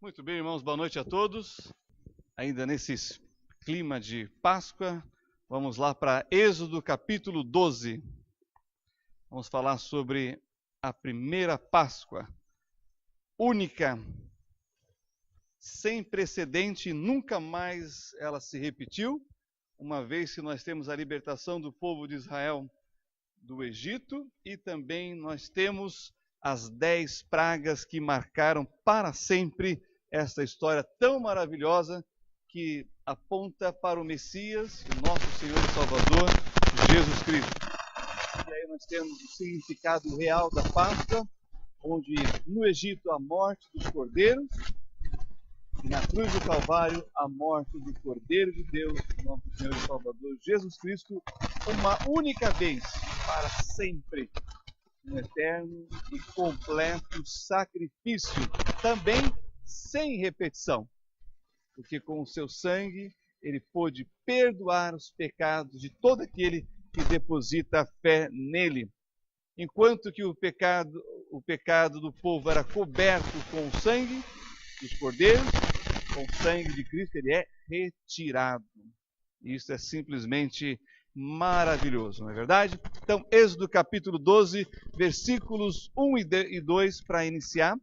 Muito bem, irmãos, boa noite a todos. Ainda nesse clima de Páscoa, vamos lá para Êxodo capítulo 12. Vamos falar sobre a primeira Páscoa, única, sem precedente, nunca mais ela se repetiu, uma vez que nós temos a libertação do povo de Israel do Egito e também nós temos as 10 pragas que marcaram para sempre esta história tão maravilhosa que aponta para o Messias, o nosso Senhor e Salvador, Jesus Cristo. E aí nós temos o significado real da Páscoa, onde no Egito a morte dos cordeiros, e na cruz do Calvário a morte do Cordeiro de Deus, nosso Senhor e Salvador, Jesus Cristo, uma única vez, para sempre, um eterno e completo sacrifício, também sem repetição, porque com o seu sangue ele pôde perdoar os pecados de todo aquele que deposita a fé nele. Enquanto que o pecado do povo era coberto com o sangue dos cordeiros, com o sangue de Cristo ele é retirado. Isso é simplesmente maravilhoso, não é verdade? Então, Êxodo capítulo 12, versículos 1 e 2 para iniciar.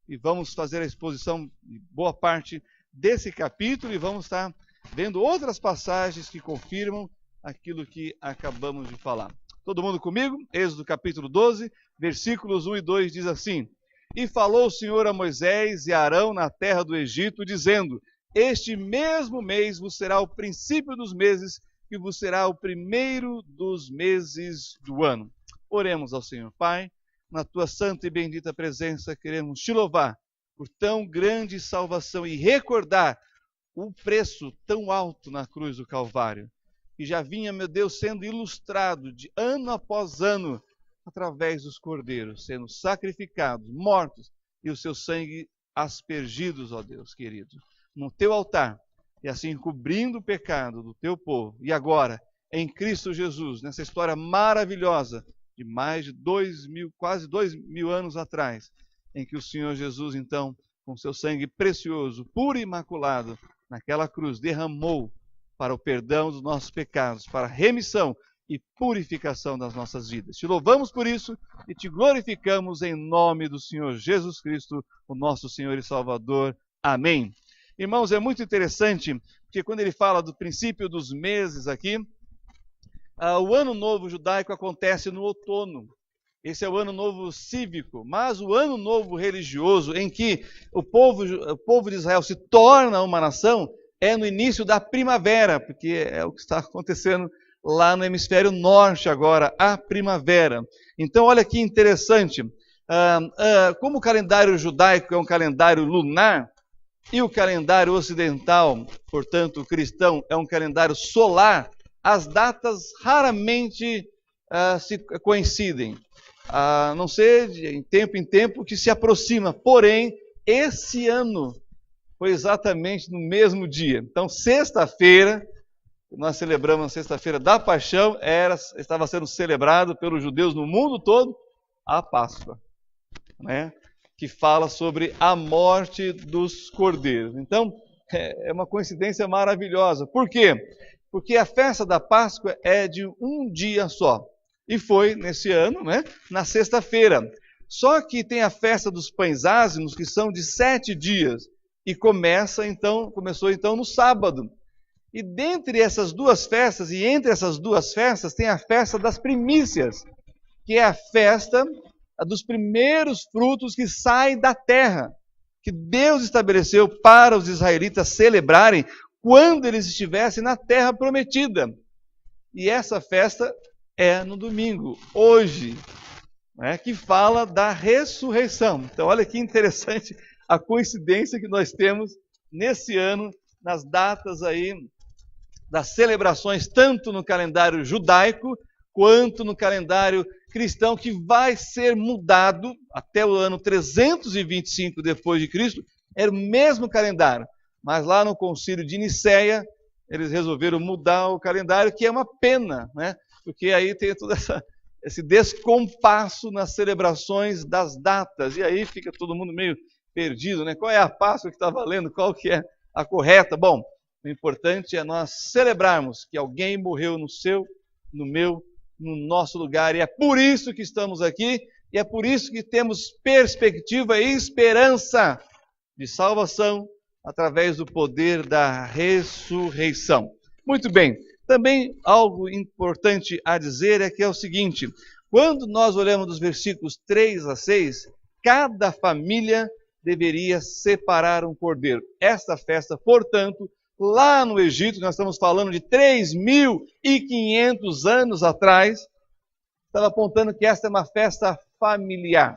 E vamos fazer a exposição de boa parte desse capítulo e vamos estar vendo outras passagens que confirmam aquilo que acabamos de falar. Todo mundo comigo? Êxodo capítulo 12, versículos 1 e 2 diz assim: E falou o Senhor a Moisés e a Arão na terra do Egito, dizendo: Este mesmo mês vos será o princípio dos meses, que vos será o primeiro dos meses do ano. Oremos ao Senhor. Pai, na tua santa e bendita presença, queremos te louvar por tão grande salvação e recordar o preço tão alto na cruz do Calvário, que já vinha, meu Deus, sendo ilustrado de ano após ano, através dos cordeiros, sendo sacrificados, mortos, e o seu sangue aspergidos, ó Deus querido, no teu altar, e assim cobrindo o pecado do teu povo. E agora, em Cristo Jesus, nessa história maravilhosa, de mais de 2.000, quase 2.000 anos atrás, em que o Senhor Jesus, então, com seu sangue precioso, puro e imaculado, naquela cruz, derramou para o perdão dos nossos pecados, para a remissão e purificação das nossas vidas. Te louvamos por isso e te glorificamos em nome do Senhor Jesus Cristo, o nosso Senhor e Salvador. Amém. Irmãos, é muito interessante, porque quando ele fala do princípio dos meses aqui, o ano novo judaico acontece no outono. Esse é o ano novo cívico, mas o ano novo religioso, em que o povo de Israel se torna uma nação, é no início da primavera, porque é o que está acontecendo lá no hemisfério norte agora, a primavera. Então, olha que interessante, como o calendário judaico é um calendário lunar, e o calendário ocidental, portanto cristão, é um calendário solar, as datas raramente se coincidem, a não ser em tempo que se aproxima. Porém, esse ano foi exatamente no mesmo dia. Então, sexta-feira, nós celebramos a sexta-feira da Paixão, estava sendo celebrado pelos judeus no mundo todo a Páscoa, né? Que fala sobre a morte dos cordeiros. Então, é uma coincidência maravilhosa. Por quê? Porque a festa da Páscoa é de um dia só. E foi, nesse ano, né, na sexta-feira. Só que tem a festa dos pães ázimos, que são de 7 dias. E começou então no sábado. E dentre essas duas festas, e entre essas duas festas, tem a festa das primícias, que é a festa dos primeiros frutos que saem da terra, que Deus estabeleceu para os israelitas celebrarem quando eles estivessem na terra prometida. E essa festa é no domingo, hoje, né, que fala da ressurreição. Então, olha que interessante a coincidência que nós temos nesse ano, nas datas aí das celebrações, tanto no calendário judaico, quanto no calendário cristão, que vai ser mudado até o ano 325 depois de Cristo. Era o mesmo calendário, mas lá no concílio de Nicéia, eles resolveram mudar o calendário, que é uma pena, né? Porque aí tem todo esse descompasso nas celebrações das datas, e aí fica todo mundo meio perdido, né? Qual é a Páscoa que está valendo? Qual que é a correta? Bom, o importante é nós celebrarmos que alguém morreu no seu, no meu, no nosso lugar. E é por isso que estamos aqui. E é por isso que temos perspectiva e esperança de salvação através do poder da ressurreição. Muito bem. Também algo importante a dizer é que é o seguinte: quando nós olhamos dos versículos 3 a 6, cada família deveria separar um cordeiro. Esta festa, portanto, lá no Egito, nós estamos falando de 3.500 anos atrás, estava apontando que esta é uma festa familiar.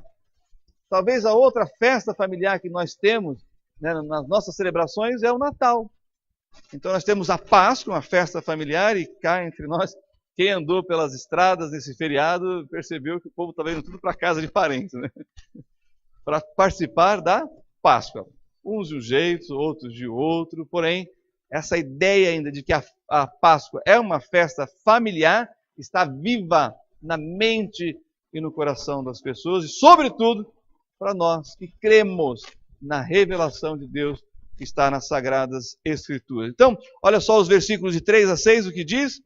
Talvez a outra festa familiar que nós temos, né, nas nossas celebrações é o Natal. Então nós temos a Páscoa, uma festa familiar, e cá entre nós, quem andou pelas estradas nesse feriado percebeu que o povo estava indo tudo para casa de parentes, né? Para participar da Páscoa. Uns de um jeito, outros de outro, porém, essa ideia ainda de que a Páscoa é uma festa familiar está viva na mente e no coração das pessoas, e sobretudo para nós que cremos na revelação de Deus que está nas Sagradas Escrituras. Então, olha só os versículos de 3 a 6, o que diz: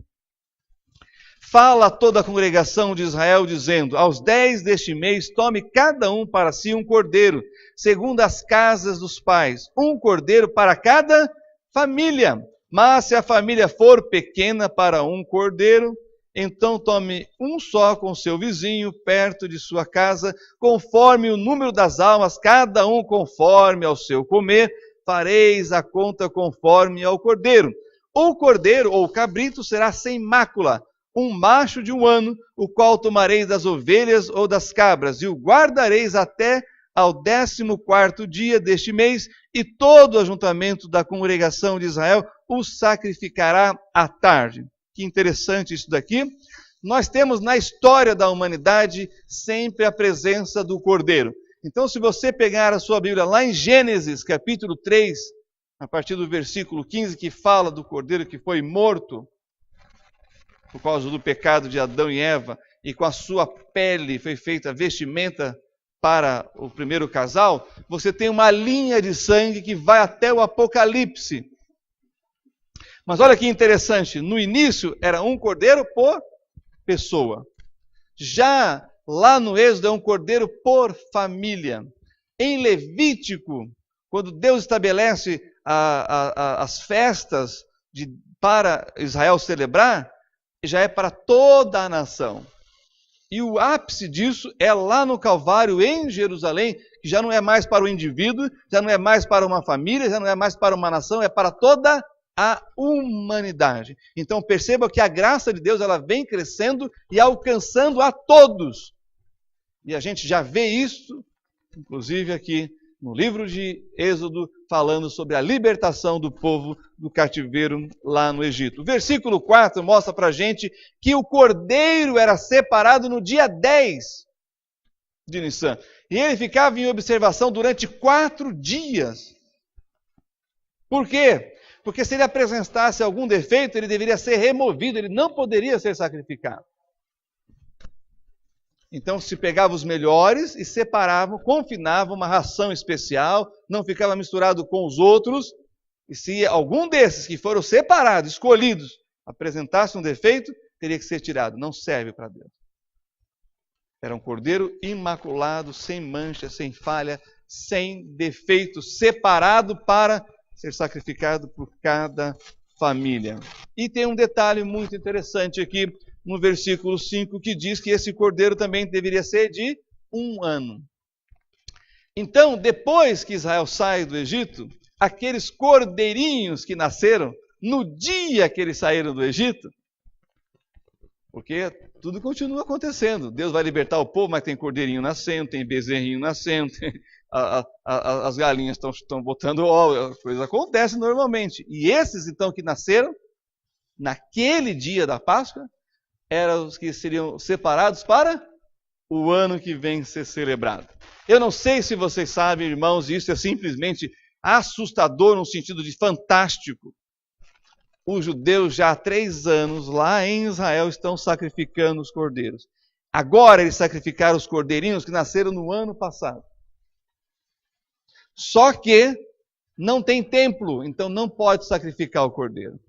fala toda a congregação de Israel, dizendo: aos 10 deste mês, tome cada um para si um cordeiro, segundo as casas dos pais, um cordeiro para cada família. Mas se a família for pequena para um cordeiro, então tome um só com seu vizinho, perto de sua casa, conforme o número das almas, cada um conforme ao seu comer, fareis a conta conforme ao cordeiro. O cordeiro ou cabrito será sem mácula, um macho de 1 ano, o qual tomareis das ovelhas ou das cabras, e o guardareis até ao 14º dia deste mês, e todo o ajuntamento da congregação de Israel o sacrificará à tarde. Que interessante isso daqui. Nós temos na história da humanidade sempre a presença do cordeiro. Então, se você pegar a sua Bíblia lá em Gênesis, capítulo 3, a partir do versículo 15, que fala do cordeiro que foi morto por causa do pecado de Adão e Eva, e com a sua pele foi feita vestimenta para o primeiro casal, você tem uma linha de sangue que vai até o Apocalipse. Mas olha que interessante, no início era um cordeiro por pessoa. Já lá no Êxodo é um cordeiro por família. Em Levítico, quando Deus estabelece as festas para Israel celebrar, já é para toda a nação. E o ápice disso é lá no Calvário, em Jerusalém, que já não é mais para o indivíduo, já não é mais para uma família, já não é mais para uma nação, é para toda a humanidade. Então perceba que a graça de Deus ela vem crescendo e alcançando a todos. E a gente já vê isso, inclusive aqui no livro de Êxodo, falando sobre a libertação do povo do cativeiro lá no Egito. O versículo 4 mostra para a gente que o cordeiro era separado no dia 10 de Nissan. E ele ficava em observação durante 4 dias. Por quê? Porque se ele apresentasse algum defeito, ele deveria ser removido, ele não poderia ser sacrificado. Então se pegava os melhores e separava, confinava uma ração especial, não ficava misturado com os outros, e se algum desses que foram separados, escolhidos, apresentasse um defeito, teria que ser tirado, não serve para Deus. Era um cordeiro imaculado, sem mancha, sem falha, sem defeito, separado para ser sacrificado por cada família. E tem um detalhe muito interessante aqui no versículo 5, que diz que esse cordeiro também deveria ser de 1 ano. Então, depois que Israel sai do Egito, aqueles cordeirinhos que nasceram no dia que eles saíram do Egito, porque tudo continua acontecendo. Deus vai libertar o povo, mas tem cordeirinho nascendo, tem bezerrinho nascendo, as galinhas estão botando ovos, as coisas acontecem normalmente. E esses, então, que nasceram naquele dia da Páscoa, eram os que seriam separados para o ano que vem ser celebrado. Eu não sei se vocês sabem, irmãos, isso é simplesmente assustador no sentido de fantástico. Os judeus já há 3 anos lá em Israel estão sacrificando os cordeiros. Agora eles sacrificaram os cordeirinhos que nasceram no ano passado. Só que não tem templo, então não pode sacrificar o cordeiro.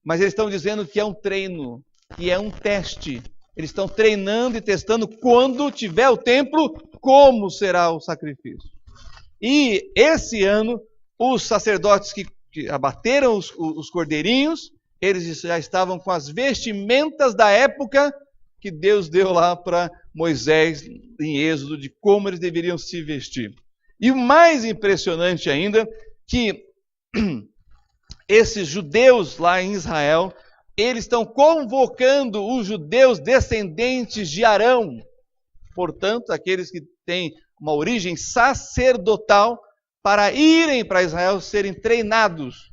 Mas eles estão dizendo que é um treino, que é um teste. Eles estão treinando e testando quando tiver o templo, como será o sacrifício. E esse ano, os sacerdotes que abateram os cordeirinhos, eles já estavam com as vestimentas da época que Deus deu lá para Moisés em Êxodo, de como eles deveriam se vestir. E o mais impressionante ainda, que esses judeus lá em Israel, eles estão convocando os judeus descendentes de Arão, portanto, aqueles que têm uma origem sacerdotal, para irem para Israel serem treinados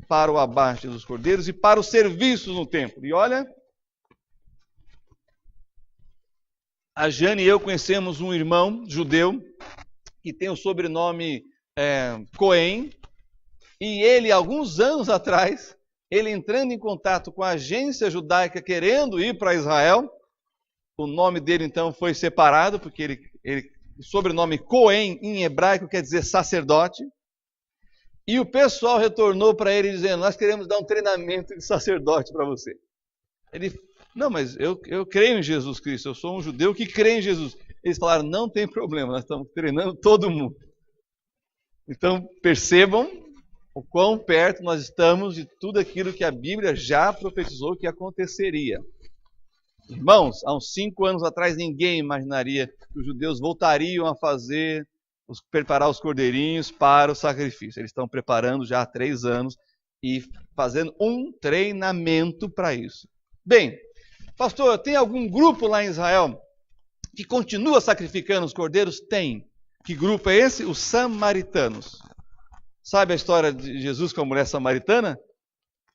para o abate dos cordeiros e para os serviços no templo. E olha, a Jane e eu conhecemos um irmão judeu que tem o sobrenome Cohen, e ele, alguns anos atrás, ele entrando em contato com a agência judaica querendo ir para Israel, o nome dele então foi separado, porque o sobrenome Cohen em hebraico quer dizer sacerdote, e o pessoal retornou para ele dizendo: nós queremos dar um treinamento de sacerdote para você. Ele: não, mas eu creio em Jesus Cristo, eu sou um judeu que crê em Jesus. Eles falaram: não tem problema, nós estamos treinando todo mundo. Então percebam o quão perto nós estamos de tudo aquilo que a Bíblia já profetizou que aconteceria. Irmãos, há uns 5 anos atrás ninguém imaginaria que os judeus voltariam a preparar os cordeirinhos para o sacrifício. Eles estão preparando já há 3 anos e fazendo um treinamento para isso. Bem, pastor, tem algum grupo lá em Israel que continua sacrificando os cordeiros? Tem. Que grupo é esse? Os samaritanos. Sabe a história de Jesus com a mulher samaritana?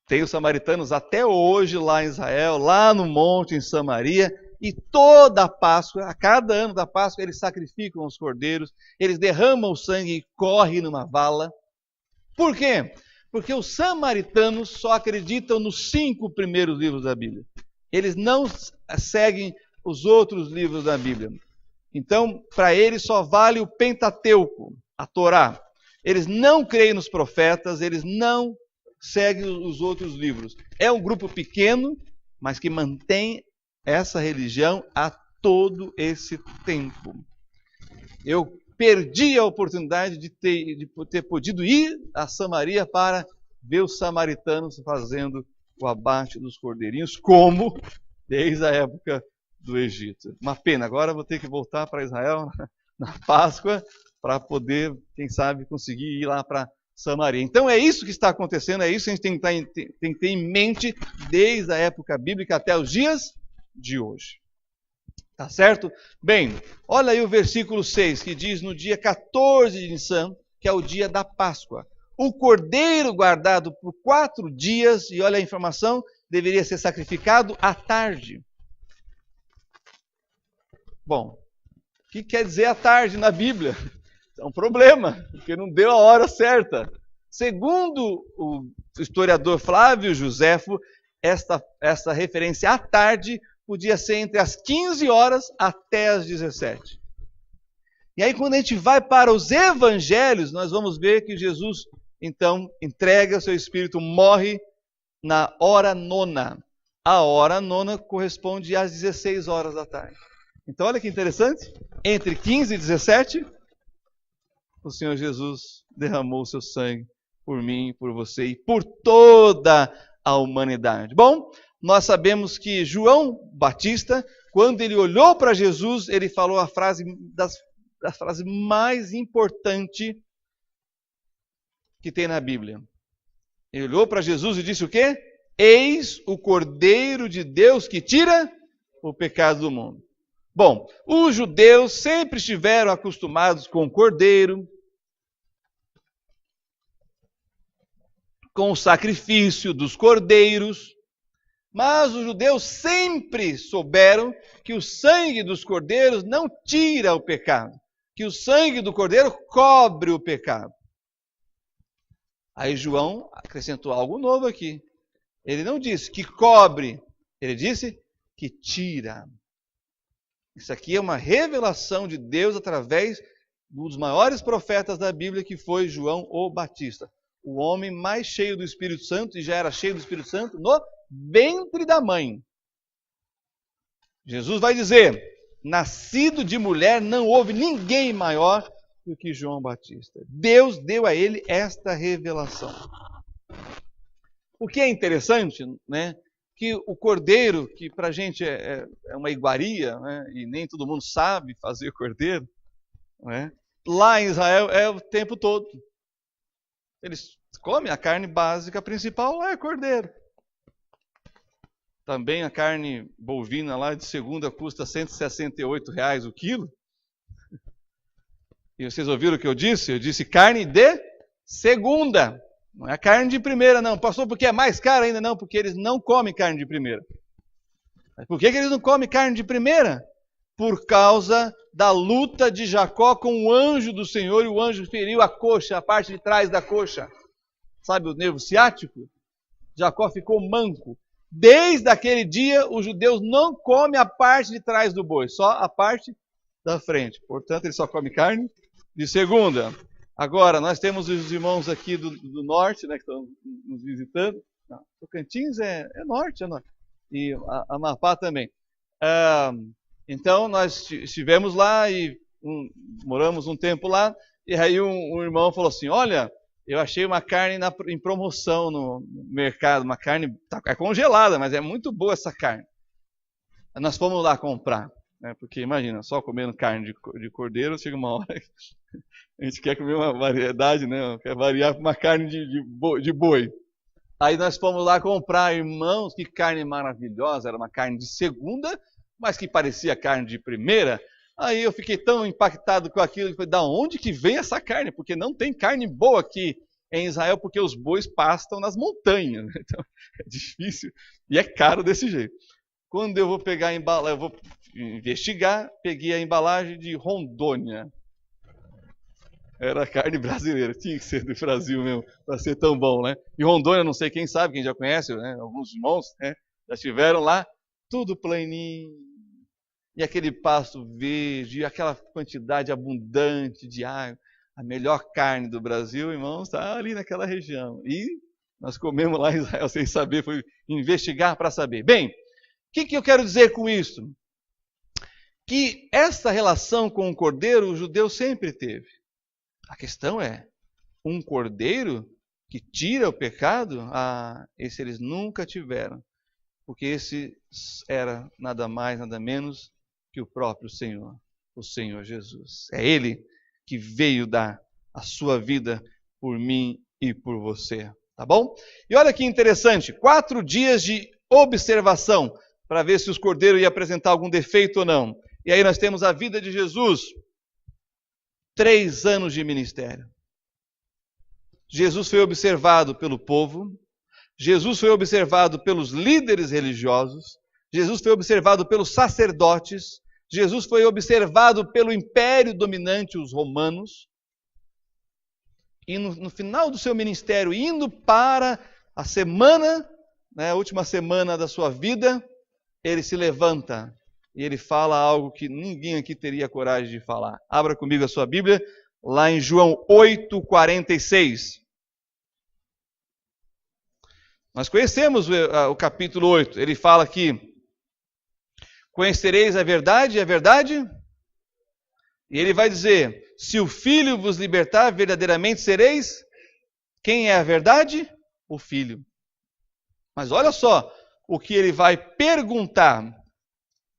Tem os samaritanos até hoje lá em Israel, lá no monte em Samaria, e toda a Páscoa, a cada ano da Páscoa, eles sacrificam os cordeiros, eles derramam o sangue e correm numa vala. Por quê? Porque os samaritanos só acreditam nos 5 primeiros livros da Bíblia. Eles não seguem os outros livros da Bíblia. Então, para eles só vale o Pentateuco, a Torá. Eles não creem nos profetas, eles não seguem os outros livros. É um grupo pequeno, mas que mantém essa religião há todo esse tempo. Eu perdi a oportunidade de ter podido ir a Samaria para ver os samaritanos fazendo o abate dos cordeirinhos, como desde a época do Egito. Uma pena, agora vou ter que voltar para Israel na Páscoa para poder, quem sabe, conseguir ir lá para Samaria. Então é isso que está acontecendo, é isso que a gente tem que ter em mente desde a época bíblica até os dias de hoje. Tá certo? Bem, olha aí o versículo 6, que diz: no dia 14 de Nissan, que é o dia da Páscoa, o cordeiro guardado por 4 dias, e olha a informação, deveria ser sacrificado à tarde. Bom, o que quer dizer à tarde na Bíblia? É um problema, porque não deu a hora certa. Segundo o historiador Flávio Joséfo, esta referência à tarde podia ser entre as 15 horas até as 17. E aí, quando a gente vai para os evangelhos, nós vamos ver que Jesus, então, entrega o seu espírito, morre na hora 9. A hora 9 corresponde às 16 horas da tarde. Então, olha que interessante. Entre 15 e 17, o Senhor Jesus derramou o seu sangue por mim, por você e por toda a humanidade. Bom, nós sabemos que João Batista, quando ele olhou para Jesus, ele falou a frase da frase mais importante que tem na Bíblia. Ele olhou para Jesus e disse o quê? Eis o Cordeiro de Deus que tira o pecado do mundo. Bom, os judeus sempre estiveram acostumados com o cordeiro, com o sacrifício dos cordeiros, mas os judeus sempre souberam que o sangue dos cordeiros não tira o pecado, que o sangue do cordeiro cobre o pecado. Aí João acrescentou algo novo aqui. Ele não disse que cobre, ele disse que tira. Isso aqui é uma revelação de Deus através um dos maiores profetas da Bíblia, que foi João o Batista. O homem mais cheio do Espírito Santo, e já era cheio do Espírito Santo no ventre da mãe. Jesus vai dizer: nascido de mulher, não houve ninguém maior do que João Batista. Deus deu a ele esta revelação. O que é interessante, né? Que o cordeiro, que para a gente é uma iguaria, né, e nem todo mundo sabe fazer cordeiro, né, lá em Israel é o tempo todo. Eles comem a carne básica principal, lá é cordeiro. Também a carne bovina lá de segunda custa R$168 o quilo. E vocês ouviram o que eu disse? Eu disse carne de segunda. Não é carne de primeira, não. Pastor, porque é mais caro ainda? Não, porque eles não comem carne de primeira. Mas por que eles não comem carne de primeira? Por causa da luta de Jacó com o anjo do Senhor, e o anjo feriu a coxa, a parte de trás da coxa. Sabe o nervo ciático? Jacó ficou manco. Desde aquele dia, os judeus não comem a parte de trás do boi, só a parte da frente. Portanto, eles só comem carne de segunda. Agora, nós temos os irmãos aqui do norte, né, que estão nos visitando. Não, Tocantins é norte, é norte. E Amapá também. Então, nós estivemos lá e moramos um tempo lá. E aí um irmão falou assim: olha, eu achei uma carne em promoção no mercado. Uma carne é congelada, mas é muito boa essa carne. Nós fomos lá comprar. Porque imagina, só comendo carne de cordeiro, chega uma hora que a gente quer comer uma variedade, né? Quer variar para uma carne de boi. Aí nós fomos lá comprar, irmãos, que carne maravilhosa, era uma carne de segunda, mas que parecia carne de primeira. Aí eu fiquei tão impactado com aquilo, que falei: da onde que vem essa carne? Porque não tem carne boa aqui em Israel, porque os bois pastam nas montanhas. Então é difícil e é caro desse jeito. Quando eu vou pegar a embalagem, eu vou investigar, peguei a embalagem de Rondônia. Era carne brasileira, tinha que ser do Brasil mesmo, para ser tão bom, né? E Rondônia, não sei quem sabe, quem já conhece, né? Alguns irmãos, né, já estiveram lá, tudo planinho, e aquele pasto verde, e aquela quantidade abundante de água. A melhor carne do Brasil, irmãos, está ali naquela região. E nós comemos lá em Israel sem saber, foi investigar para saber. Bem, o que eu quero dizer com isso? Que essa relação com o cordeiro, o judeu sempre teve. A questão é, um cordeiro que tira o pecado, esse eles nunca tiveram. Porque esse era nada mais, nada menos que o próprio Senhor, o Senhor Jesus. É Ele que veio dar a sua vida por mim e por você. Tá bom? E olha que interessante, 4 dias de observação para ver se os cordeiros iam apresentar algum defeito ou não. E aí nós temos a vida de Jesus, 3 anos de ministério. Jesus foi observado pelo povo, Jesus foi observado pelos líderes religiosos, Jesus foi observado pelos sacerdotes, Jesus foi observado pelo império dominante, os romanos. E no final do seu ministério, indo para a semana, né, a última semana da sua vida, ele se levanta e ele fala algo que ninguém aqui teria coragem de falar. Abra comigo a sua Bíblia, lá em João 8,46. Nós conhecemos o capítulo 8. Ele fala que conhecereis a verdade, e a verdade... E ele vai dizer, se o Filho vos libertar, verdadeiramente sereis... Quem é a verdade? O Filho. Mas olha só o que ele vai perguntar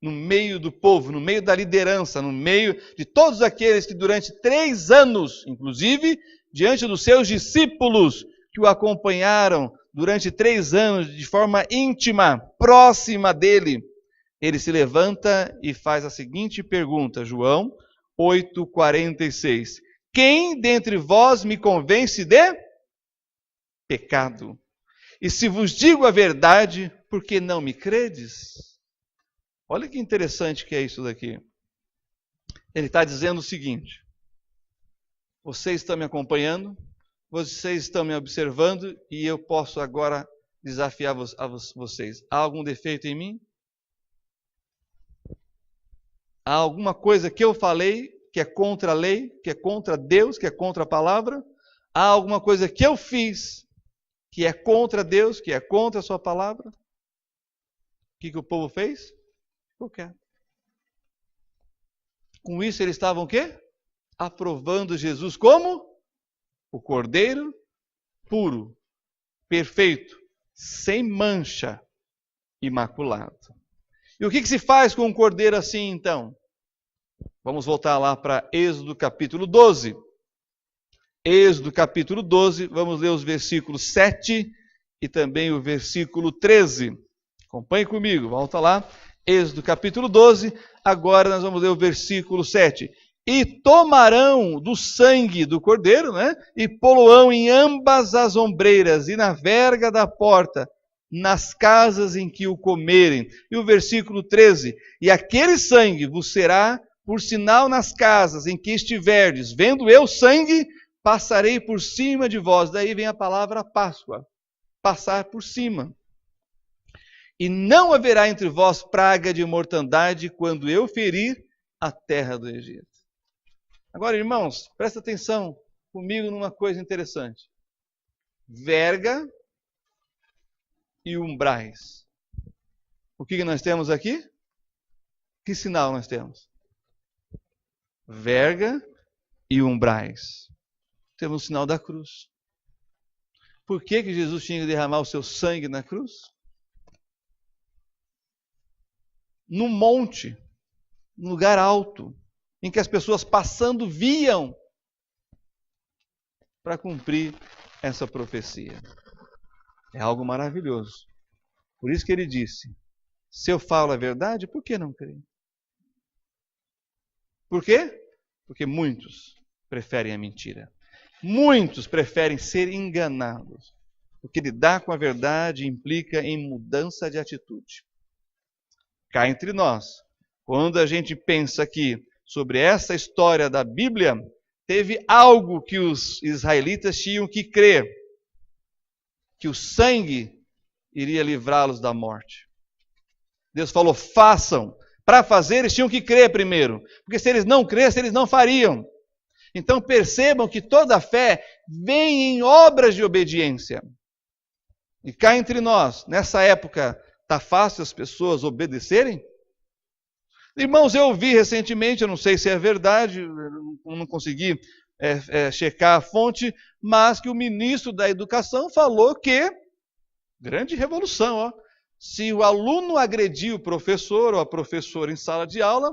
no meio do povo, no meio da liderança, no meio de todos aqueles que durante 3 anos, inclusive, diante dos seus discípulos que o acompanharam durante 3 anos de forma íntima, próxima dele, ele se levanta e faz a seguinte pergunta, João 8,46. Quem dentre vós me convence de pecado? E se vos digo a verdade, por que não me credes? Olha que interessante que é isso daqui. Ele está dizendo o seguinte: vocês estão me acompanhando, vocês estão me observando, e eu posso agora desafiar vocês. Há algum defeito em mim? Há alguma coisa que eu falei que é contra a lei, que é contra Deus, que é contra a palavra? Há alguma coisa que eu fiz que é contra Deus, que é contra a sua palavra? O que o povo fez? Ficou quieto. Com isso eles estavam o quê? Aprovando Jesus como o Cordeiro puro, perfeito, sem mancha, imaculado. E o que se faz com um cordeiro assim, então? Vamos voltar lá para Êxodo capítulo 12. Êxodo capítulo 12, vamos ler os versículos 7 e também o versículo 13. Acompanhe comigo, volta lá. Êxodo capítulo 12, agora nós vamos ler o versículo 7. E tomarão do sangue do cordeiro, e pô-lo-ão em ambas as ombreiras e na verga da porta, nas casas em que o comerem. E o versículo 13. E aquele sangue vos será por sinal nas casas em que estiverdes. Vendo eu sangue, passarei por cima de vós. Daí vem a palavra Páscoa. Passar por cima. E não haverá entre vós praga de mortandade quando eu ferir a terra do Egito. Agora, irmãos, presta atenção comigo numa coisa interessante. Verga e umbrais. O que nós temos aqui? Que sinal nós temos? Verga e umbrais. Temos o sinal da cruz. Por que Jesus tinha que derramar o seu sangue na cruz? No monte, num lugar alto, em que as pessoas passando viam, para cumprir essa profecia. É algo maravilhoso. Por isso que ele disse, se eu falo a verdade, por que não creem? Por quê? Porque muitos preferem a mentira. Muitos preferem ser enganados. Porque lidar com a verdade implica em mudança de atitude. Cá entre nós, quando a gente pensa aqui sobre essa história da Bíblia, teve algo que os israelitas tinham que crer, que o sangue iria livrá-los da morte. Deus falou, façam. Para fazer, eles tinham que crer primeiro, porque se eles não crescem, eles não fariam. Então percebam que toda a fé vem em obras de obediência. E cá entre nós, nessa época, está fácil as pessoas obedecerem? Irmãos, eu ouvi recentemente, eu não sei se é verdade, eu não consegui checar a fonte, mas que o ministro da Educação falou que, grande revolução, se o aluno agredir o professor ou a professora em sala de aula,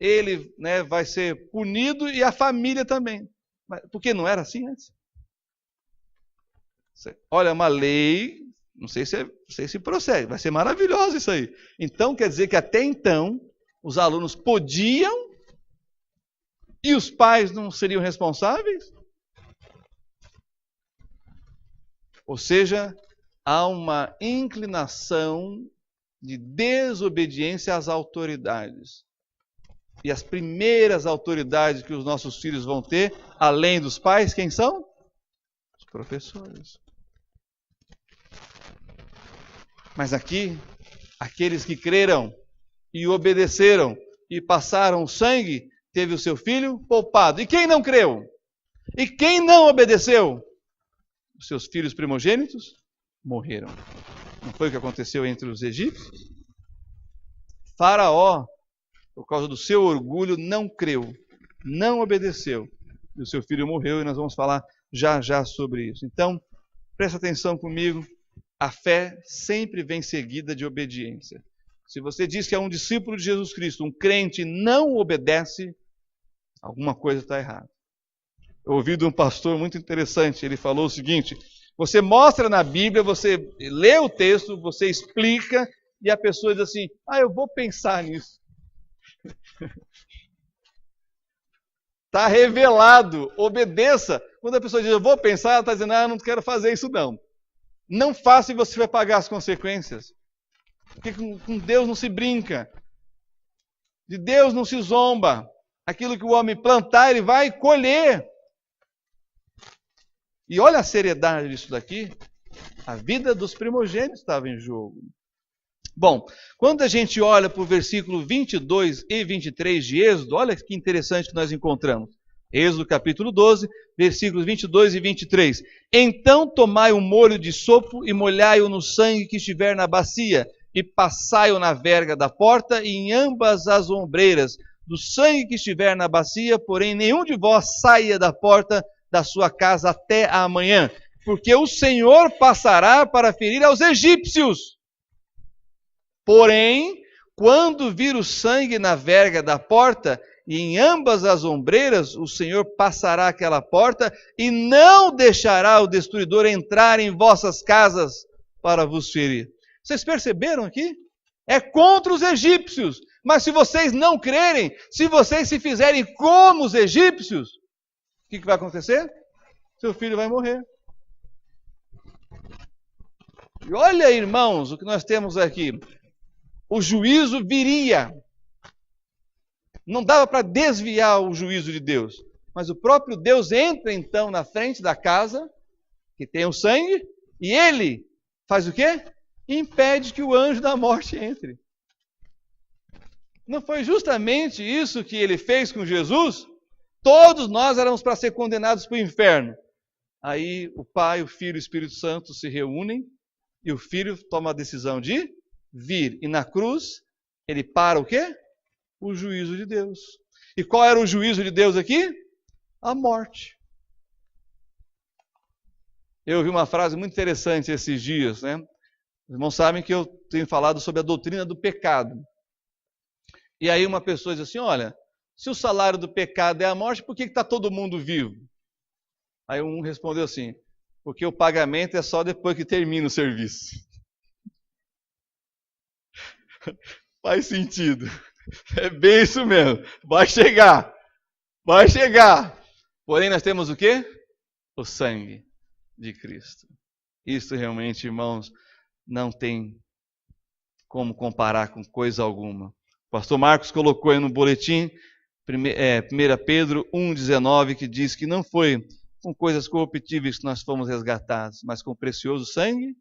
ele vai ser punido e a família também. Por que não era assim antes? Olha, uma lei, não sei se procede, vai ser maravilhoso isso aí. Então, quer dizer que até então, os alunos podiam e os pais não seriam responsáveis? Ou seja, há uma inclinação de desobediência às autoridades. E as primeiras autoridades que os nossos filhos vão ter, além dos pais, quem são? Os professores. Mas aqui, aqueles que creram e obedeceram e passaram o sangue, teve o seu filho poupado. E quem não creu? E quem não obedeceu? Os seus filhos primogênitos morreram. Não foi o que aconteceu entre os egípcios? Faraó, por causa do seu orgulho, não creu, não obedeceu. E o seu filho morreu, e nós vamos falar já sobre isso. Então, presta atenção comigo, a fé sempre vem seguida de obediência. Se você diz que é um discípulo de Jesus Cristo, um crente, não obedece, alguma coisa está errada. Eu ouvi de um pastor muito interessante, ele falou o seguinte, você mostra na Bíblia, você lê o texto, você explica, e a pessoa diz assim, eu vou pensar nisso. Está revelado, obedeça. Quando a pessoa diz, eu vou pensar, ela está dizendo, eu não quero fazer isso não. Não faça e você vai pagar as consequências. Porque com Deus não se brinca. De Deus não se zomba. Aquilo que o homem plantar, ele vai colher. E olha a seriedade disso daqui. A vida dos primogênitos estava em jogo. Bom, quando a gente olha para o versículo 22 e 23 de Êxodo, olha que interessante que nós encontramos. Êxodo capítulo 12, versículos 22 e 23. Então tomai um molho de sopo e molhai-o no sangue que estiver na bacia, e passai-o na verga da porta e em ambas as ombreiras do sangue que estiver na bacia, porém nenhum de vós saia da porta da sua casa até amanhã, porque o Senhor passará para ferir aos egípcios. Porém, quando vir o sangue na verga da porta e em ambas as ombreiras, o Senhor passará aquela porta e não deixará o destruidor entrar em vossas casas para vos ferir. Vocês perceberam aqui? É contra os egípcios. Mas se vocês não crerem, se vocês se fizerem como os egípcios, o que vai acontecer? Seu filho vai morrer. E olha, irmãos, o que nós temos aqui. O juízo viria. Não dava para desviar o juízo de Deus. Mas o próprio Deus entra então na frente da casa, que tem o sangue, e ele faz o quê? Impede que o anjo da morte entre. Não foi justamente isso que ele fez com Jesus? Todos nós éramos para ser condenados para o inferno. Aí o Pai, o Filho e o Espírito Santo se reúnem e o Filho toma a decisão de vir. E na cruz, ele para o quê? O juízo de Deus. E qual era o juízo de Deus aqui? A morte. Eu ouvi uma frase muito interessante esses dias, né? Os irmãos sabem que eu tenho falado sobre a doutrina do pecado. E aí uma pessoa diz assim, olha, se o salário do pecado é a morte, por que está todo mundo vivo? Aí um respondeu assim, porque o pagamento é só depois que termina o serviço. Faz sentido. É bem isso mesmo. Vai chegar. Vai chegar. Porém nós temos o quê? O sangue de Cristo. Isso realmente, irmãos, não tem como comparar com coisa alguma. O pastor Marcos colocou aí no boletim 1 Pedro 1,19, que diz que não foi com coisas corruptíveis que nós fomos resgatados, mas com precioso sangue,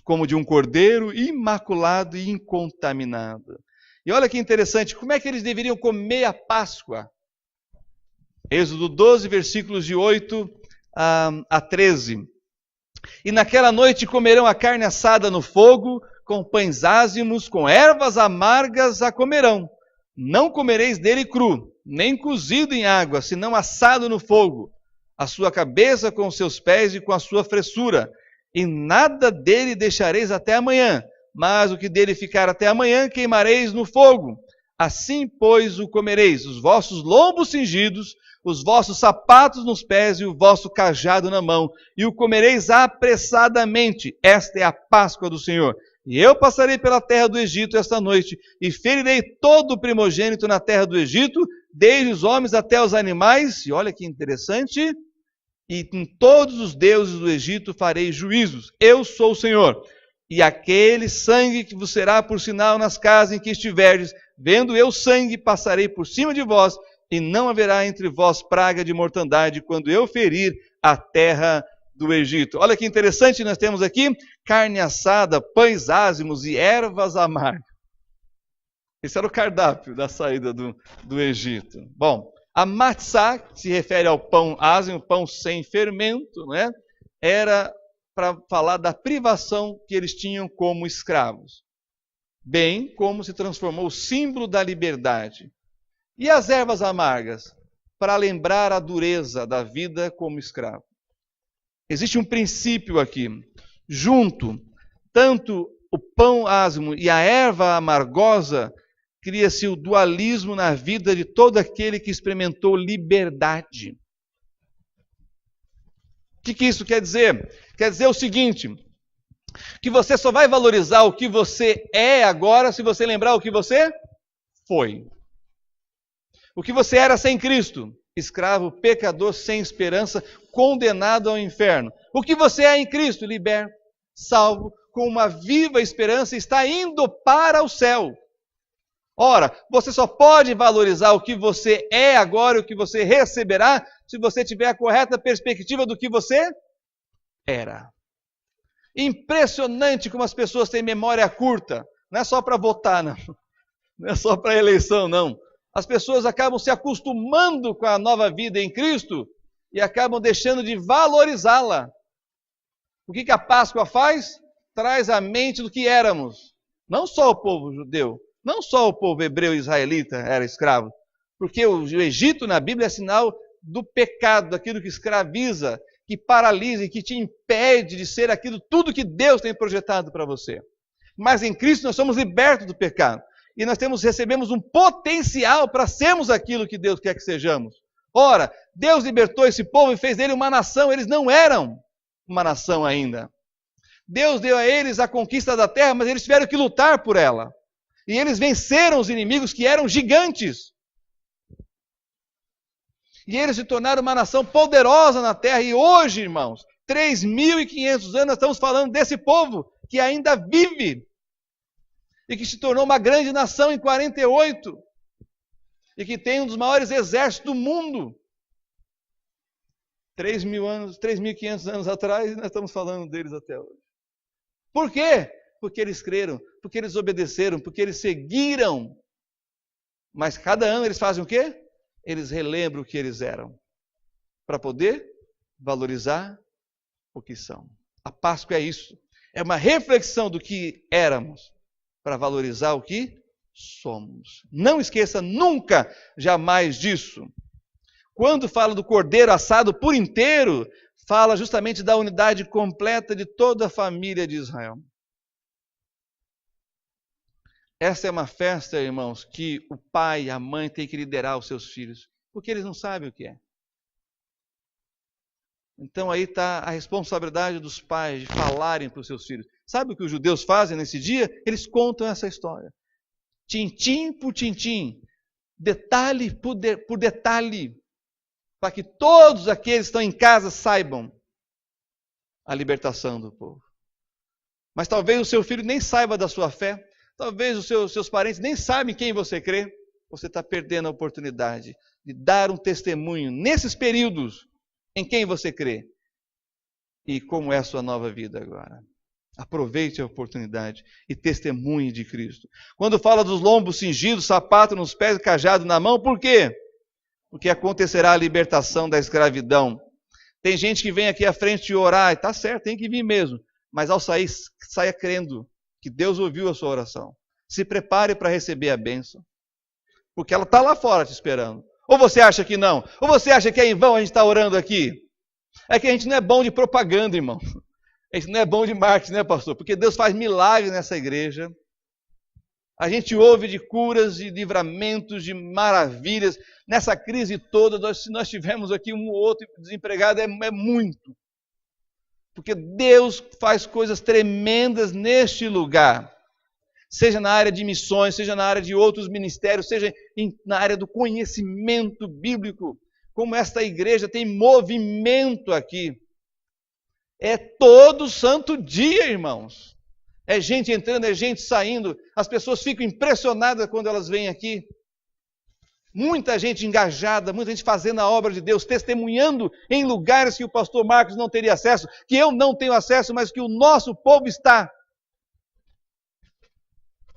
como de um cordeiro imaculado e incontaminado. E olha que interessante, como é que eles deveriam comer a Páscoa? Êxodo 12, versículos de 8 a 13. E naquela noite comerão a carne assada no fogo, com pães ázimos, com ervas amargas a comerão. Não comereis dele cru, nem cozido em água, senão assado no fogo. A sua cabeça com os seus pés e com a sua fressura. E nada dele deixareis até amanhã, mas o que dele ficar até amanhã queimareis no fogo. Assim, pois, o comereis, os vossos lombos cingidos, os vossos sapatos nos pés e o vosso cajado na mão, e o comereis apressadamente. Esta é a Páscoa do Senhor. E eu passarei pela terra do Egito esta noite, e ferirei todo o primogênito na terra do Egito, desde os homens até os animais, e olha que interessante, e com todos os deuses do Egito farei juízos. Eu sou o Senhor. E aquele sangue que vos será por sinal nas casas em que estiverdes, vendo eu sangue, passarei por cima de vós, e não haverá entre vós praga de mortandade, quando eu ferir a terra do Egito. Olha que interessante, nós temos aqui carne assada, pães ázimos e ervas amargas. Esse era o cardápio da saída do Egito. Bom, a matzá, que se refere ao pão ázimo, pão sem fermento, né? Era para falar da privação que eles tinham como escravos, bem como se transformou o símbolo da liberdade. E as ervas amargas? Para lembrar a dureza da vida como escravo. Existe um princípio aqui. Junto, tanto o pão ázimo e a erva amargosa, cria-se o dualismo na vida de todo aquele que experimentou liberdade. O que isso quer dizer? Quer dizer o seguinte, que você só vai valorizar o que você é agora se você lembrar o que você foi. O que você era sem Cristo, escravo, pecador, sem esperança, condenado ao inferno. O que você é em Cristo, liberto, salvo, com uma viva esperança, está indo para o céu. Ora, você só pode valorizar o que você é agora, o que você receberá, se você tiver a correta perspectiva do que você era. Impressionante como as pessoas têm memória curta. Não é só para votar, não. Não é só para eleição, não. As pessoas acabam se acostumando com a nova vida em Cristo e acabam deixando de valorizá-la. O que a Páscoa faz? Traz à mente do que éramos. Não só o povo judeu, não só o povo hebreu e israelita era escravo. Porque o Egito na Bíblia é sinal do pecado, daquilo que escraviza, que paralisa e que te impede de ser aquilo tudo que Deus tem projetado para você. Mas em Cristo nós somos libertos do pecado. E nós recebemos um potencial para sermos aquilo que Deus quer que sejamos. Ora, Deus libertou esse povo e fez dele uma nação. Eles não eram uma nação ainda. Deus deu a eles a conquista da terra, mas eles tiveram que lutar por ela. E eles venceram os inimigos que eram gigantes. E eles se tornaram uma nação poderosa na terra. E hoje, irmãos, 3.500 anos, nós estamos falando desse povo que ainda vive. E que se tornou uma grande nação em 48. E que tem um dos maiores exércitos do mundo. 3.500 anos atrás, e nós estamos falando deles até hoje. Por quê? Porque eles creram, porque eles obedeceram, porque eles seguiram. Mas cada ano eles fazem o quê? Eles relembram o que eles eram, para poder valorizar o que são. A Páscoa é isso. É uma reflexão do que éramos, para valorizar o que somos. Não esqueça nunca, jamais disso. Quando fala do cordeiro assado por inteiro, fala justamente da unidade completa de toda a família de Israel. Essa é uma festa, irmãos, que o pai e a mãe têm que liderar os seus filhos, porque eles não sabem o que é. Então aí está a responsabilidade dos pais de falarem para os seus filhos. Sabe o que os judeus fazem nesse dia? Eles contam essa história. Tintim por tintim, detalhe por detalhe, para que todos aqueles que estão em casa saibam a libertação do povo. Mas talvez o seu filho nem saiba da sua fé, talvez os seus parentes nem sabem quem você crê. Você está perdendo a oportunidade de dar um testemunho nesses períodos em quem você crê e como é a sua nova vida agora. Aproveite a oportunidade e testemunhe de Cristo. Quando fala dos lombos cingidos, sapato nos pés e cajado na mão, por quê? Porque acontecerá a libertação da escravidão. Tem gente que vem aqui à frente e orar, e está certo, tem que vir mesmo. Mas ao sair, saia crendo que Deus ouviu a sua oração. Se prepare para receber a bênção. Porque ela está lá fora te esperando. Ou você acha que não? Ou você acha que é em vão a gente está orando aqui? É que a gente não é bom de propaganda, irmão. A gente não é bom de marketing, né, pastor? Porque Deus faz milagres nessa igreja. A gente ouve de curas, de livramentos, de maravilhas. Nessa crise toda, se nós tivermos aqui um ou outro desempregado, é muito. Porque Deus faz coisas tremendas neste lugar. Seja na área de missões, seja na área de outros ministérios, seja na área do conhecimento bíblico. Como esta igreja tem movimento aqui. É todo santo dia, irmãos. É gente entrando, é gente saindo. As pessoas ficam impressionadas quando elas vêm aqui. Muita gente engajada, muita gente fazendo a obra de Deus, testemunhando em lugares que o pastor Marcos não teria acesso, que eu não tenho acesso, mas que o nosso povo está.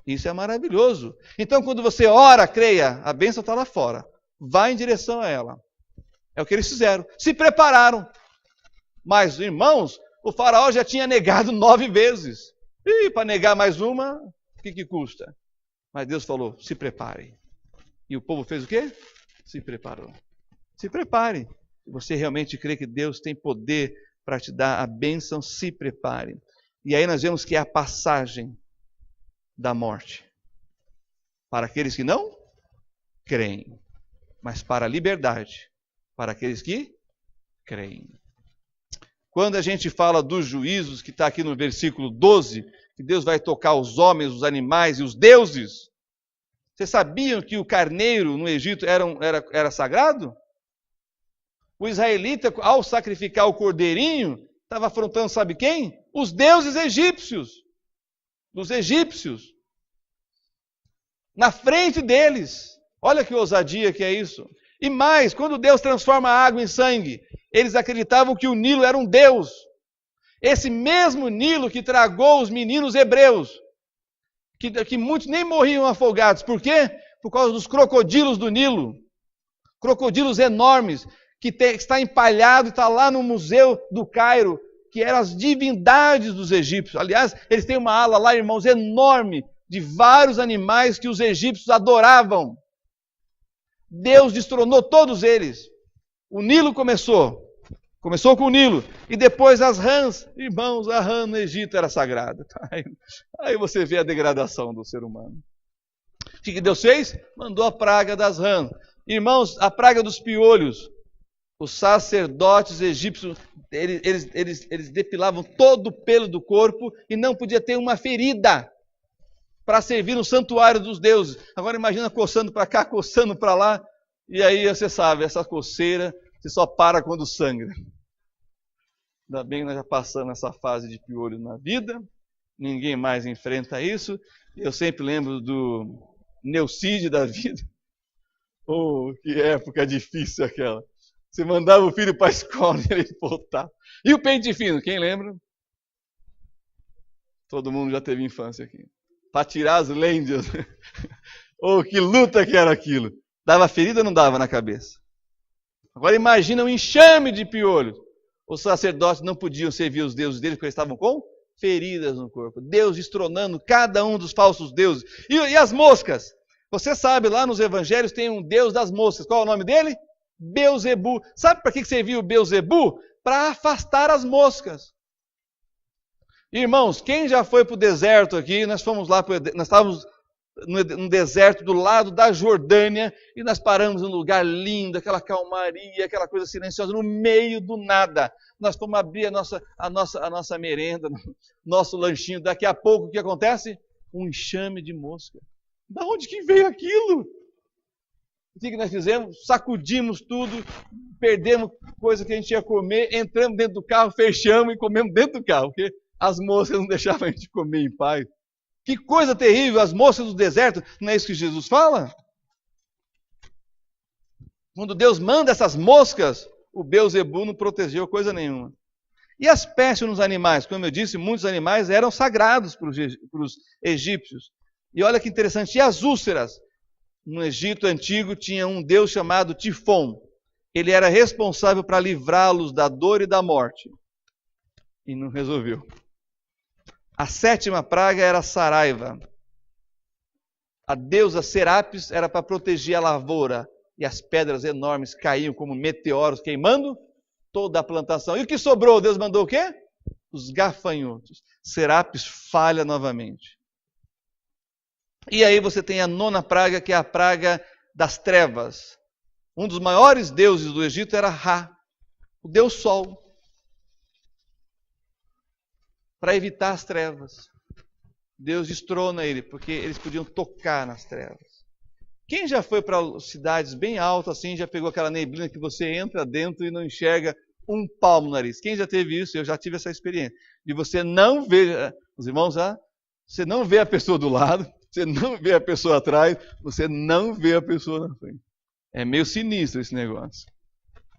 Isso é maravilhoso. Então, quando você ora, creia, a bênção está lá fora. Vá em direção a ela. É o que eles fizeram. Se prepararam. Mas, irmãos, o faraó já tinha negado 9 vezes. E para negar mais uma, o que custa? Mas Deus falou, se preparem. E o povo fez o quê? Se preparou. Se prepare. Se você realmente crê que Deus tem poder para te dar a bênção, se prepare. E aí nós vemos que é a passagem da morte. Para aqueles que não creem. Mas para a liberdade. Para aqueles que creem. Quando a gente fala dos juízos, que está aqui no versículo 12, que Deus vai tocar os homens, os animais e os deuses. Vocês sabiam que o carneiro no Egito era sagrado? O israelita, ao sacrificar o cordeirinho, estava afrontando, sabe quem? Os deuses egípcios. Dos egípcios. Na frente deles. Olha que ousadia que é isso. E mais, quando Deus transforma a água em sangue, eles acreditavam que o Nilo era um deus. Esse mesmo Nilo que tragou os meninos hebreus, que muitos nem morriam afogados. Por quê? Por causa dos crocodilos do Nilo. Crocodilos enormes, que está empalhado e está lá no Museu do Cairo, que eram as divindades dos egípcios. Aliás, eles têm uma ala lá, irmãos, enorme, de vários animais que os egípcios adoravam. Deus destronou todos eles. O Nilo começou com o Nilo, e depois as rãs. Irmãos, a rã no Egito era sagrada. Aí você vê a degradação do ser humano. O que Deus fez? Mandou a praga das rãs. Irmãos, a praga dos piolhos. Os sacerdotes egípcios, eles depilavam todo o pelo do corpo e não podia ter uma ferida para servir no santuário dos deuses. Agora imagina coçando para cá, coçando para lá, e aí você sabe, essa coceira, você só para quando sangra. Ainda bem que nós já passamos essa fase de piolho na vida, ninguém mais enfrenta isso. Eu sempre lembro do Neucídio da vida. Oh, que época difícil aquela. Você mandava o filho para a escola e ele voltava. E o pente fino, quem lembra? Todo mundo já teve infância aqui. Para tirar as lêndias. Oh, que luta que era aquilo. Dava ferida ou não dava na cabeça? Agora imagina um enxame de piolhos. Os sacerdotes não podiam servir os deuses deles porque eles estavam com feridas no corpo. Deus destronando cada um dos falsos deuses. E as moscas? Você sabe, lá nos evangelhos tem um deus das moscas. Qual é o nome dele? Belzebu. Sabe para que serviu o Belzebu? Para afastar as moscas. Irmãos, quem já foi para o deserto aqui? Nós fomos lá, nós estávamos no deserto do lado da Jordânia e nós paramos num lugar lindo, aquela calmaria, aquela coisa silenciosa, no meio do nada. Nós fomos abrir a nossa merenda, nosso lanchinho. Daqui a pouco, o que acontece? Um enxame de mosca. Da onde que veio aquilo? O que nós fizemos? Sacudimos tudo, perdemos coisa que a gente ia comer, entramos dentro do carro, fechamos e comemos dentro do carro, porque as moscas não deixavam a gente comer em paz. Que coisa terrível, as moscas do deserto, não é isso que Jesus fala? Quando Deus manda essas moscas, o Belzebu não protegeu coisa nenhuma. E as pestes nos animais? Como eu disse, muitos animais eram sagrados para os egípcios. E olha que interessante, e as úlceras? No Egito antigo tinha um deus chamado Tifon. Ele era responsável para livrá-los da dor e da morte. E não resolveu. A 7ª praga era a saraiva. A deusa Serapis era para proteger a lavoura. E as pedras enormes caíam como meteoros, queimando toda a plantação. E o que sobrou? Deus mandou o quê? Os gafanhotos. Serapis falha novamente. E aí você tem a 9ª praga, que é a praga das trevas. Um dos maiores deuses do Egito era Ra, o deus Sol. Para evitar as trevas. Deus destrona ele, porque eles podiam tocar nas trevas. Quem já foi para cidades bem altas assim, já pegou aquela neblina que você entra dentro e não enxerga um palmo no nariz? Quem já teve isso? Eu já tive essa experiência. De você não ver, os irmãos, você não vê a pessoa do lado, você não vê a pessoa atrás, você não vê a pessoa na frente. É meio sinistro esse negócio.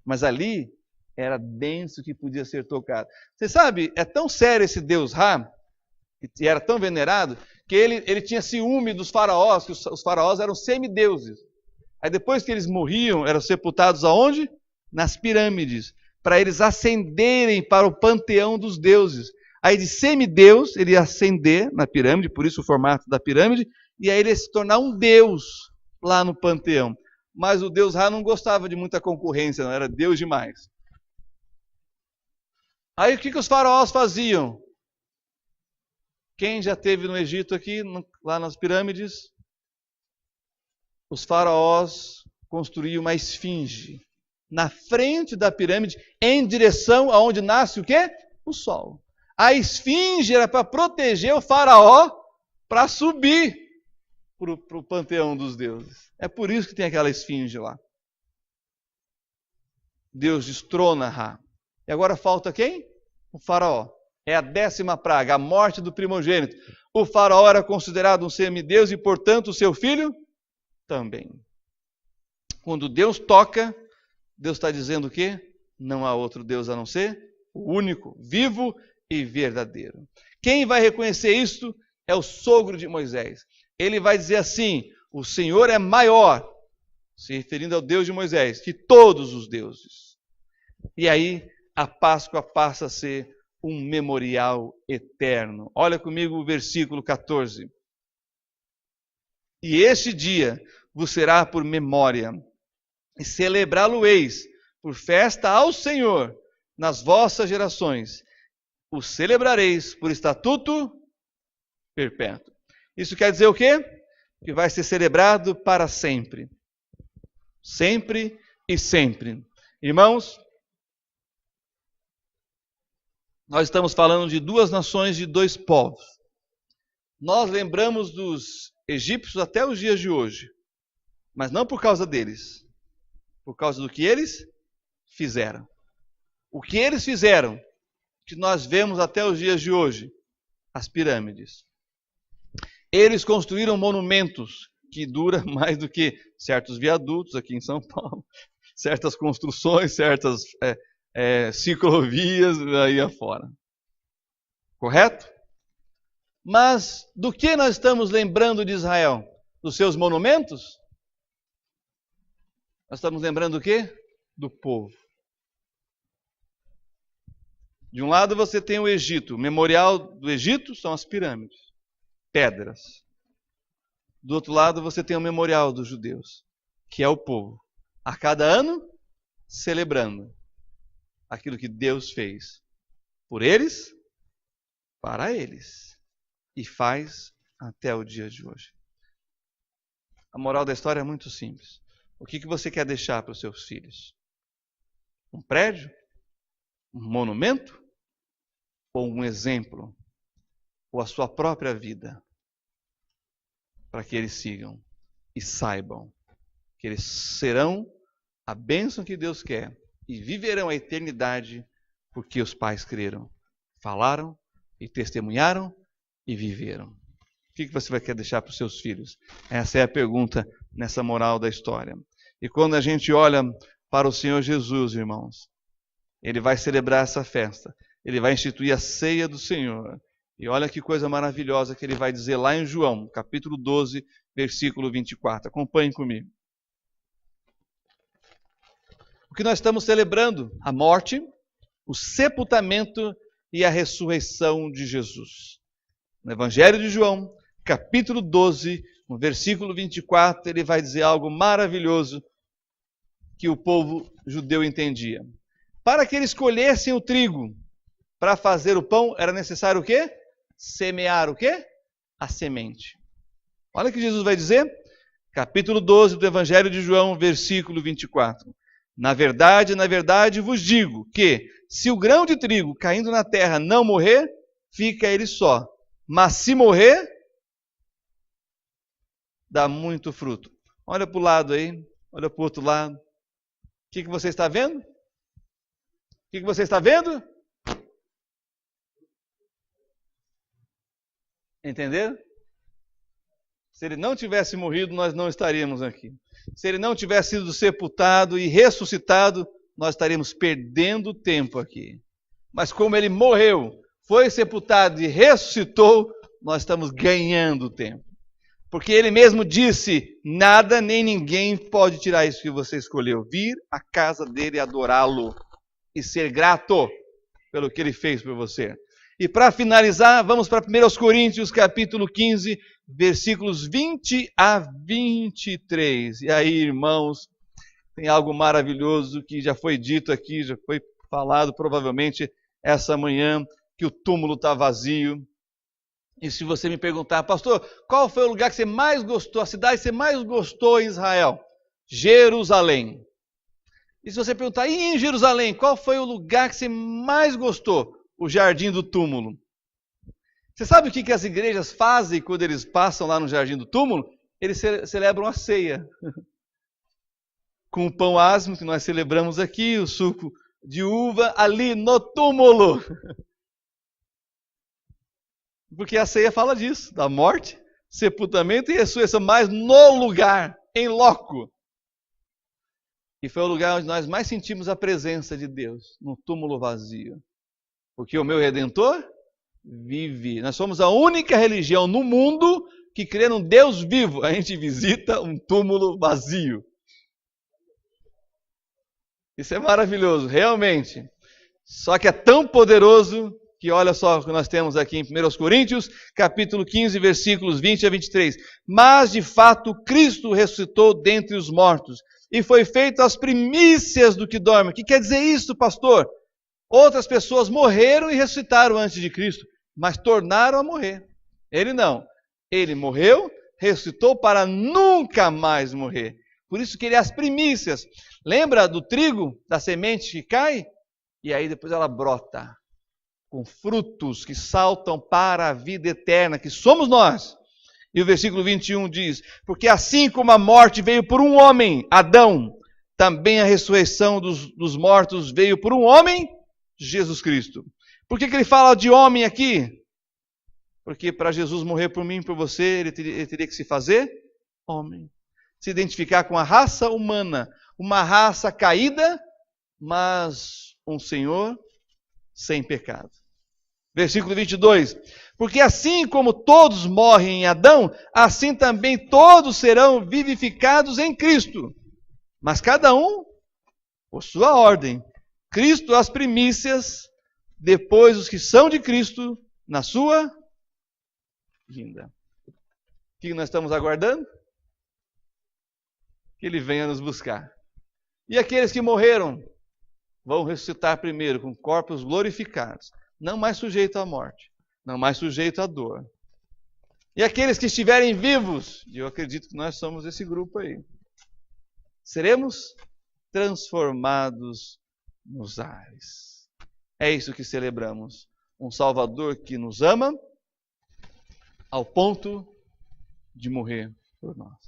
Mas ali era denso que podia ser tocado. Você sabe, é tão sério esse Deus Ra, e era tão venerado, que ele tinha ciúme dos faraós, que os faraós eram semideuses. Aí depois que eles morriam, eram sepultados aonde? Nas pirâmides, para eles ascenderem para o panteão dos deuses. Aí de semideus, ele ia ascender na pirâmide, por isso o formato da pirâmide, e aí ele ia se tornar um deus lá no panteão. Mas o deus Ra não gostava de muita concorrência, não, era deus demais. Aí o que os faraós faziam? Quem já esteve no Egito aqui, lá nas pirâmides? Os faraós construíam uma esfinge na frente da pirâmide, em direção aonde nasce o quê? O sol. A esfinge era para proteger o faraó para subir para o panteão dos deuses. É por isso que tem aquela esfinge lá. Deus destrona Ra. E agora falta quem? O faraó. É a 10ª praga, a morte do primogênito. O faraó era considerado um semideus e, portanto, o seu filho também. Quando Deus toca, Deus está dizendo o quê? Não há outro Deus a não ser o único, vivo e verdadeiro. Quem vai reconhecer isto é o sogro de Moisés. Ele vai dizer assim: o Senhor é maior, se referindo ao Deus de Moisés, que todos os deuses. E aí a Páscoa passa a ser um memorial eterno. Olha comigo o versículo 14. E este dia vos será por memória, e celebrá-lo-eis por festa ao Senhor nas vossas gerações. O celebrareis por estatuto perpétuo. Isso quer dizer o quê? Que vai ser celebrado para sempre. Sempre e sempre. Irmãos, nós estamos falando de duas nações, de dois povos. Nós lembramos dos egípcios até os dias de hoje, mas não por causa deles, por causa do que eles fizeram. O que eles fizeram, que nós vemos até os dias de hoje, as pirâmides. Eles construíram monumentos que duram mais do que certos viadutos aqui em São Paulo, certas construções, certas ciclovias aí afora. Correto? Mas do que nós estamos lembrando de Israel? Dos seus monumentos? Nós estamos lembrando do quê? Do povo. De um lado você tem o Egito. O memorial do Egito são as pirâmides, pedras. Do outro lado você tem o memorial dos judeus, que é o povo. A cada ano, celebrando aquilo que Deus fez por eles, para eles. E faz até o dia de hoje. A moral da história é muito simples. O que você quer deixar para os seus filhos? Um prédio? Um monumento? Ou um exemplo? Ou a sua própria vida? Para que eles sigam e saibam que eles serão a bênção que Deus quer e viverão a eternidade porque os pais creram, falaram e testemunharam e viveram. O que você vai querer deixar para os seus filhos? Essa é a pergunta nessa moral da história. E quando a gente olha para o Senhor Jesus, irmãos, Ele vai celebrar essa festa. Ele vai instituir a ceia do Senhor. E olha que coisa maravilhosa que Ele vai dizer lá em João, capítulo 12, versículo 24. Acompanhem comigo. O que nós estamos celebrando? A morte, o sepultamento e a ressurreição de Jesus. No Evangelho de João, capítulo 12, no versículo 24, ele vai dizer algo maravilhoso que o povo judeu entendia. Para que eles colhessem o trigo para fazer o pão, era necessário o quê? Semear o quê? A semente. Olha o que Jesus vai dizer. Capítulo 12 do Evangelho de João, versículo 24. Na verdade vos digo que, se o grão de trigo caindo na terra não morrer, fica ele só. Mas se morrer, dá muito fruto. Olha para o lado aí, olha para o outro lado. O que você está vendo? O que você está vendo? Entenderam? Se ele não tivesse morrido, nós não estaríamos aqui. Se ele não tivesse sido sepultado e ressuscitado, nós estaríamos perdendo tempo aqui. Mas como ele morreu, foi sepultado e ressuscitou, nós estamos ganhando tempo. Porque ele mesmo disse, nada nem ninguém pode tirar isso que você escolheu. Vir à casa dele e adorá-lo e ser grato pelo que ele fez por você. E para finalizar, vamos para 1 Coríntios, capítulo 15, versículos 20 a 23. E aí, irmãos, tem algo maravilhoso que já foi dito aqui, já foi falado provavelmente essa manhã, que o túmulo está vazio. E se você me perguntar, pastor, qual foi o lugar que você mais gostou, a cidade que você mais gostou em Israel? Jerusalém. E se você perguntar, e em Jerusalém, qual foi o lugar que você mais gostou? O jardim do túmulo. Você sabe o que as igrejas fazem quando eles passam lá no jardim do túmulo? Eles celebram a ceia. Com o pão asmo que nós celebramos aqui, o suco de uva ali no túmulo. Porque a ceia fala disso, da morte, sepultamento e ressurreição, mas no lugar, em loco. E foi o lugar onde nós mais sentimos a presença de Deus, no túmulo vazio. Porque o meu Redentor vive. Nós somos a única religião no mundo que crê num Deus vivo. A gente visita um túmulo vazio. Isso é maravilhoso, realmente. Só que é tão poderoso que olha só o que nós temos aqui em 1 Coríntios, capítulo 15, versículos 20 a 23. Mas, de fato, Cristo ressuscitou dentre os mortos e foi feito as primícias do que dorme. O que quer dizer isso, pastor? Outras pessoas morreram e ressuscitaram antes de Cristo, mas tornaram a morrer. Ele não. Ele morreu, ressuscitou para nunca mais morrer. Por isso que ele é as primícias. Lembra do trigo, da semente que cai? E aí depois ela brota com frutos que saltam para a vida eterna, que somos nós. E o versículo 21 diz: porque assim como a morte veio por um homem, Adão, também a ressurreição dos mortos veio por um homem, Jesus Cristo. Por que ele fala de homem aqui? Porque para Jesus morrer por mim e por você, ele teria que se fazer homem. Se identificar com a raça humana, uma raça caída, mas um Senhor sem pecado. Versículo 22. Porque assim como todos morrem em Adão, assim também todos serão vivificados em Cristo. Mas cada um por sua ordem. Cristo as primícias, depois os que são de Cristo na sua vinda. O que nós estamos aguardando? Que ele venha nos buscar. E aqueles que morreram vão ressuscitar primeiro com corpos glorificados, não mais sujeitos à morte, não mais sujeitos à dor. E aqueles que estiverem vivos, e eu acredito que nós somos esse grupo aí, seremos transformados nos ares. É isso que celebramos. Um Salvador que nos ama ao ponto de morrer por nós.